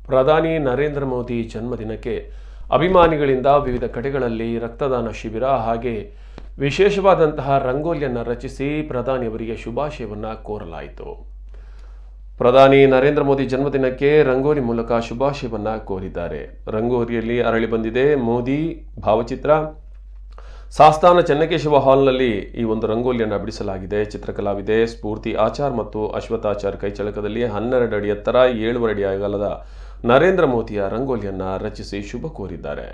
ಪ್ರಧಾನಿ ನರೇಂದ್ರ ಮೋದಿ ಜನ್ಮದಿನಕ್ಕೆ ಅಭಿಮಾನಿಗಳಿಂದ ವಿವಿಧ ಕಡೆಗಳಲ್ಲಿ ರಕ್ತದಾನ ಶಿಬಿರ ಹಾಗೆ ವಿಶೇಷವಾದಂತಹ ರಂಗೋಲಿಯನ್ನು ರಚಿಸಿ ಪ್ರಧಾನಿಯವರಿಗೆ ಶುಭಾಶಯವನ್ನು ಕೋರಲಾಯಿತು. ಪ್ರಧಾನಿ ನರೇಂದ್ರ ಮೋದಿ ಜನ್ಮದಿನಕ್ಕೆ ರಂಗೋಲಿ ಮೂಲಕ ಶುಭಾಶಯವನ್ನು ಕೋರಿದ್ದಾರೆ. ರಂಗೋಲಿಯಲ್ಲಿ ಅರಳಿ ಬಂದಿದೆ ಮೋದಿ ಭಾವಚಿತ್ರ. ಸಾಸ್ತಾನ ಚೆನ್ನಕೇಶವ ಹಾಲ್ನಲ್ಲಿ ಈ ಒಂದು ರಂಗೋಲಿಯನ್ನು ಬಿಡಿಸಲಾಗಿದೆ. ಚಿತ್ರಕಲಾವಿದೆ ಸ್ಫೂರ್ತಿ ಆಚಾರ್ ಮತ್ತು ಅಶ್ವಥಾಚಾರ್ ಕೈಚಳಕದಲ್ಲಿ 12 ಅಡಿ ಎತ್ತರ 7 ಅಡಿ ಅಗಲದ ನರೇಂದ್ರ ಮೋದಿಯ ರಂಗೋಲಿಯನ್ನು ರಚಿಸಿ ಶುಭ ಕೋರಿದ್ದಾರೆ.